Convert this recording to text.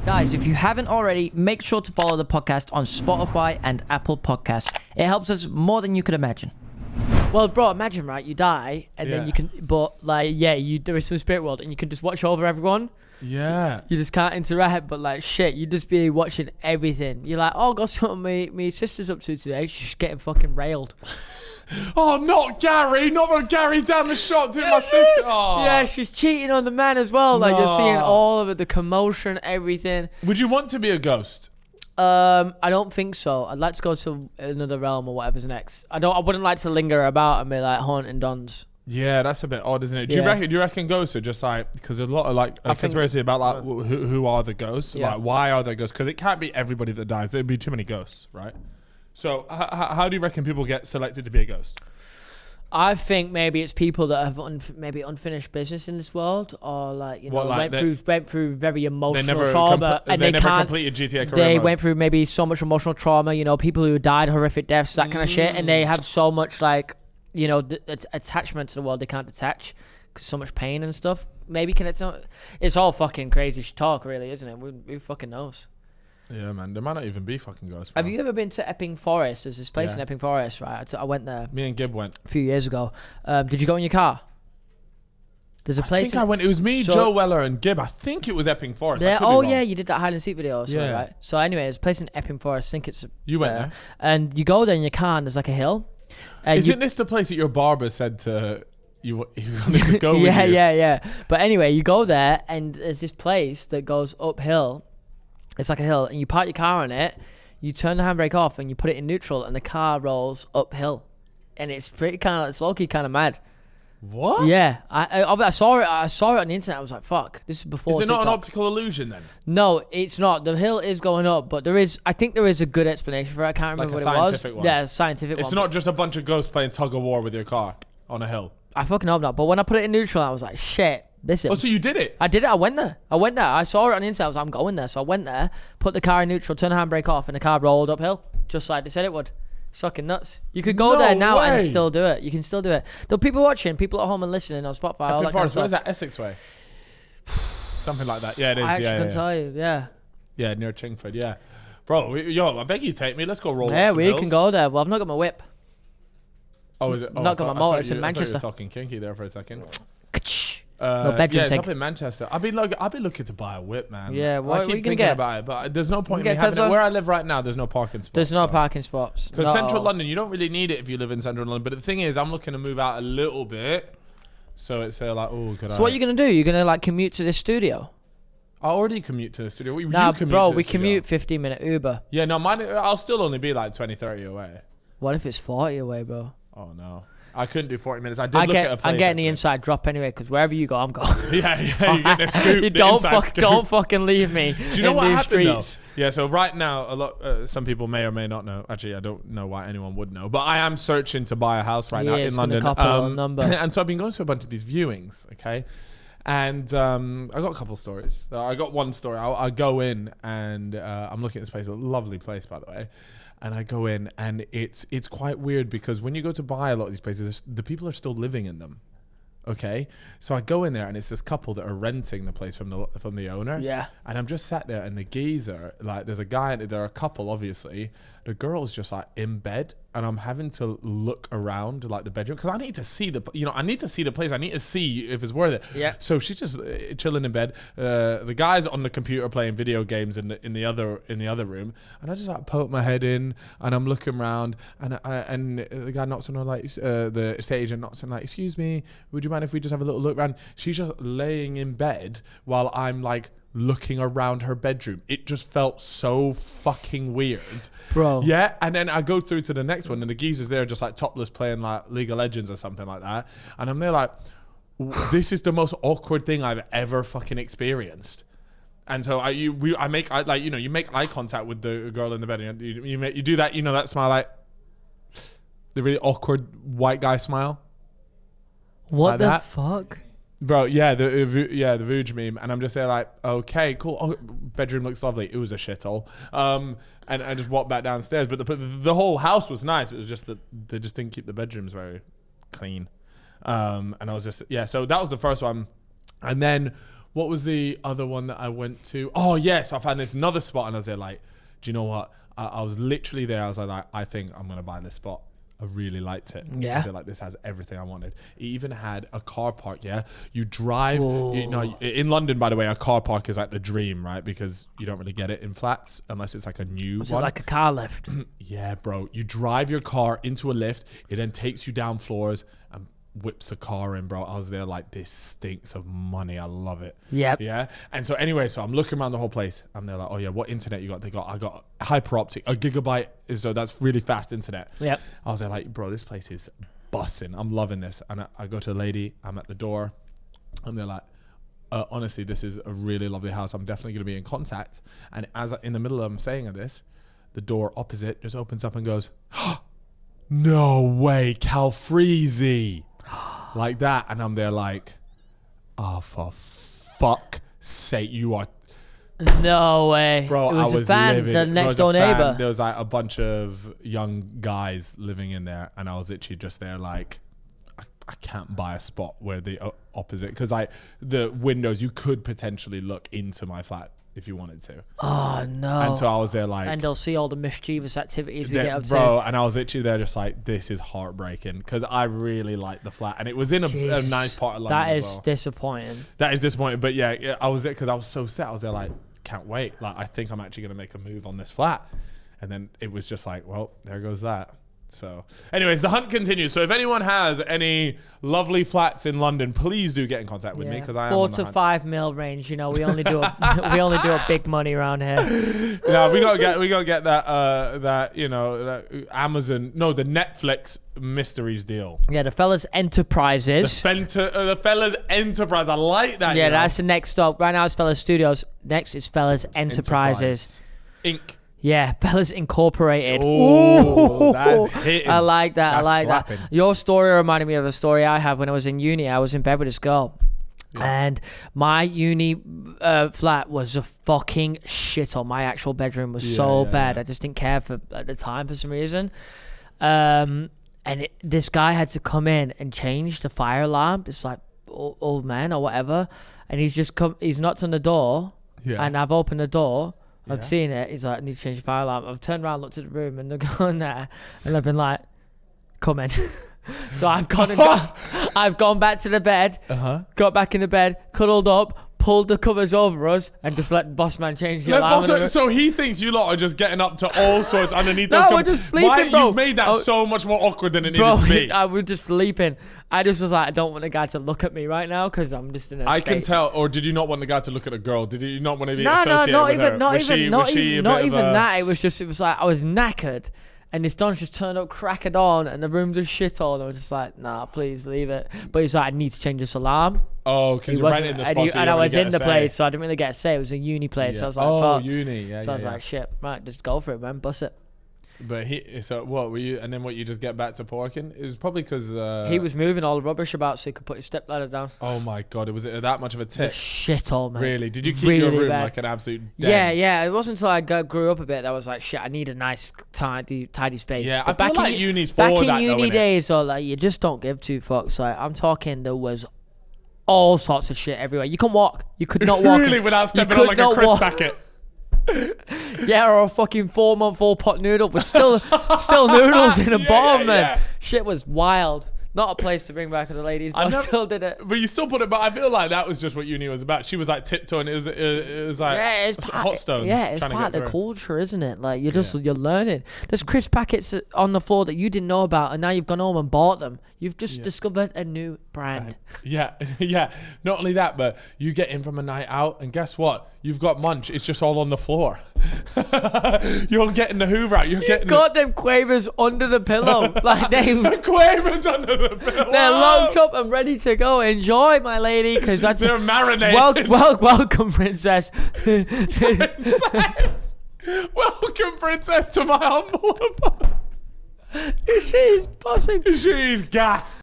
Guys, if you haven't already, make sure to follow the podcast on Spotify and Apple Podcasts. It helps us more than you could imagine. Well, bro, imagine, right? You die, and then you can, but like, you do some spirit world, and you can just watch over everyone. Yeah. You just can't interact, but like, shit, you just be watching everything. You're like, oh, guess what my sister's up to today? She's getting fucking railed. Oh, not Gary. Not when Gary's down the shop doing my sister. Oh. Yeah, she's cheating on the man as well. Like, you're seeing all of it, the commotion, everything. Would you want to be a ghost? I don't think so. I'd like to go to another realm or whatever's next. I wouldn't like to linger about and be like haunting dons. Yeah, that's a bit odd, isn't it? Do you reckon ghosts are just like, because there's a lot of like a conspiracy about like who are the ghosts? Yeah. Like, why are they ghosts? Because it can't be everybody that dies. There'd be too many ghosts, right? So how do you reckon people get selected to be a ghost? I think maybe it's people that have maybe unfinished business in this world, or like, you know, went through very emotional trauma, and they never completed GTA career. They went through maybe so much emotional trauma. You know, people who died horrific deaths, that kind of shit, and they have so much like, you know, attachment to the world they can't detach because so much pain and stuff. Maybe it's all fucking crazy talk, really, isn't it? Who fucking knows? Yeah, man. There might not even be fucking ghosts, bro. Have you ever been to Epping Forest? There's this place in Epping Forest, right? I went there. Me and Gib went a few years ago. Did you go in your car? There's a place. I think I went. It was me, Joe Weller, and Gib. I think it was Epping Forest. Yeah, you did that hide and seek video, right? So anyway, there's a place in Epping Forest. I think it's. You went there, and you go there in your car, and there's like a hill. Isn't this the place that your barber said to you wanted to go with you? Yeah. But anyway, you go there, and there's this place that goes uphill. It's like a hill, and you park your car on it, you turn the handbrake off, and you put it in neutral, and the car rolls uphill. And it's pretty it's low-key kind of mad. What? Yeah. I saw it on the internet. I was like, fuck, this is before Is it TikTok. not an optical illusion then? No, it's not. The hill is going up, but I think there is a good explanation for it. I can't remember what it was. Scientific one. Yeah, a scientific one. It's not just a bunch of ghosts playing tug of war with your car on a hill. I fucking hope not. But when I put it in neutral, I was like, shit. Listen. Oh, so you did it? I did it. I went there. I saw it on the inside. I was like, I'm going there. So I went there, put the car in neutral, turned the handbrake off, and the car rolled uphill, just like they said it would. It's fucking nuts. You could go there now and still do it. You can still do it. There are people watching, people at home and listening on Spotify. All that kind of stuff. Where's that? Essex way? Something like that. Yeah, it is. I actually couldn't tell you. Yeah. Yeah, near Chingford. Yeah. Bro, I beg you take me. Let's go roll. Yeah, we can go there. Well, I've not got my whip. Oh, is it? Oh, not got my motor. It's in Manchester. You were talking kinky there for a second. No, bedroom it's up in Manchester. I'd be looking to buy a whip, man. Yeah, what I keep thinking about it, but there's no point in me having it. Where I live right now, there's no parking spots. There's no parking spots. Because central London, you don't really need it if you live in central London. But the thing is, I'm looking to move out a little bit. So it's like, So what are you going to do? You're going to like commute to this studio? I already commute to the studio. We commute 15-minute Uber. Yeah, no, mine. I'll still only be like 20, 30 away. What if it's 40 away, bro? Oh, no. I couldn't do 40 minutes. I did look at a place. I'm getting the inside drop anyway, because wherever you go, I'm going. Yeah, you get the scoop. You don't fucking leave me. Do you know what happened though? Yeah, so right now, some people may or may not know. Actually, I don't know why anyone would know, but I am searching to buy a house right now in London. And so I've been going to a bunch of these viewings, okay? And I got a couple stories. I got one story. I go in and I'm looking at this place, a lovely place, by the way. And I go in and it's quite weird because when you go to buy a lot of these places, the people are still living in them. Okay, so I go in there and it's this couple that are renting the place from the owner. Yeah. And I'm just sat there and the geezer, like there's a guy, they're a couple obviously. The girl's just like in bed and I'm having to look around like the bedroom because I need to see the place. I need to see if it's worth it. Yeah. So she's just chilling in bed. The guy's on the computer playing video games in the other room, and I just like poke my head in and I'm looking around and the guy knocks on her like the estate agent knocks on like, excuse me, would you mind if we just have a little look around? She's just laying in bed while I'm like looking around her bedroom. It just felt so fucking weird, bro. Yeah. And then I go through to the next one and the geezer's there just like topless playing like League of Legends or something like that, and I'm there like, this is the most awkward thing I've ever fucking experienced. And so you make eye contact with the girl in the bed and you do that, that smile, like the really awkward white guy smile. What the fuck? Bro, yeah, the Vooge meme, and I'm just there like, okay, cool. Oh, bedroom looks lovely. It was a shithole. And I just walked back downstairs, but the whole house was nice. It was just that they just didn't keep the bedrooms very clean. And I was just so that was the first one, and then What was the other one that I went to? Oh yeah, so I found this another spot, and I was there like, do you know what? I was literally there. I was like, I think I'm gonna buy this spot. I really liked it. Yeah. So like, this has everything I wanted. It even had a car park. Yeah. You drive, you know, in London, by the way, a car park is like the dream, right? Because you don't really get it in flats unless it's like a new one. It like a car lift? Yeah, bro. You drive your car into a lift. It then takes you down floors and whips a car in, bro. I was there like, this stinks of money. I love it. Yep. Yeah. And so anyway, so I'm looking around the whole place. I'm there like, oh yeah, what internet you got? I got hyper optic, a gigabyte. So that's really fast internet. Yep. I was there like, bro, this place is bussing. I'm loving this. And I go to the lady. I'm at the door. And they're like, honestly, this is a really lovely house. I'm definitely going to be in contact. And in the middle of them saying this, the door opposite just opens up and goes, no way, Calfreezy. Like that. And I'm there like, oh, for fuck's sake, you are. No way. Bro, it was I was a fan, living, the next door neighbor. There was like a bunch of young guys living in there. And I was literally just there like, I can't buy a spot where the opposite. Because the windows, you could potentially look into my flat if you wanted to. Oh, no. And so I was there like... And they'll see all the mischievous activities we get up to. Bro, and I was literally there just like, this is heartbreaking. Because I really liked the flat. And it was in a nice part of London That is as well. disappointing. That is disappointing. But yeah, I was there because I was so set. I was there like, can't wait. Like, I think I'm actually going to make a move on this flat. And then it was just like, well, there goes that. So anyways, the hunt continues. So if anyone has any lovely flats in London, please do get in contact with me, because I am 4 on the to hunt. 5 mil range. You know, we only do a big money around here. No, we gotta get that you know, that Amazon, no, the Netflix mysteries deal. Yeah, the Fellas Enterprises. The Fellas Enterprise. I like that. Yeah, that's the next stop. Right now it's Fellas Studios. Next is Fellas Enterprises. Inc. Yeah, Fellas Incorporated. Ooh, that's hitting. I like that. That's I like slapping. that. Your story reminded me of a story I have when I was in uni. I was in bed with this girl. Yeah. And my uni flat was a fucking shithole. My actual bedroom was so bad. I just didn't care at the time for some reason. And this guy had to come in and change the fire alarm. It's like old man or whatever. And he's knocked on the door. Yeah. And I've opened the door. I've seen it. He's like, I need to change the fire alarm. I've turned around, looked at the room, and they're going there, and I've been like, come in. So I've gone back to the bed, got back in the bed, cuddled up, pulled the covers over us, and just let boss man change the alarm. So he thinks you lot are just getting up to all sorts underneath those. No, we're just sleeping, bro. You've made that so much more awkward than it needed to be. I was just sleeping. I just was like, I don't want the guy to look at me right now because I'm just in a state. I can tell. Or did you not want the guy to look at a girl? Did you not want to be associated with her? Not even that. It was like I was knackered, and this don's just turned up cracking on, and the room's a shithole. And I was just like, nah, please leave it. But he's like, I need to change this alarm. Oh, because you're renting the spot, and I was in the place, so I didn't really get a say. It was a uni place, so I was like, oh, uni, yeah. So I was like, shit, right, just go for it, man, bust it. But so what were you? And then you just get back to parking? It was probably because he was moving all the rubbish about so he could put his stepladder down. Oh my god, was it that much of a tip? It's a shithole, man. Really? Did you keep your room like an absolute den? Yeah. It wasn't until I grew up a bit that I was like, shit, I need a nice tidy space. Yeah, but I feel like uni's for back that. In uni days, or like you just don't give two fucks. Like I'm talking, there was all sorts of shit everywhere. You couldn't walk. You could not walk. Really, without stepping on like a crisp packet. Yeah, or a fucking 4-month-old pot noodle with still noodles in the bottom, man. Shit was wild. Not a place to bring back the ladies, but I still did it. But you still put it. But I feel like that was just what uni was about. She was like tiptoeing. It was like hot stones. Yeah, it's part of the culture, isn't it? Like you're learning. There's crisp packets on the floor that you didn't know about, and now you've gone home and bought them. You've just discovered a new brand. Yeah. Not only that, but you get in from a night out, and guess what? You've got munch. It's just all on the floor. You're getting the Hoover out. You've got them quavers under the pillow. Like the quavers under the pillow. They're locked up and ready to go. Enjoy, my lady, because that's they're marinated. Welcome, princess. Welcome, princess, to my humble abode. She's buzzing. She's gassed.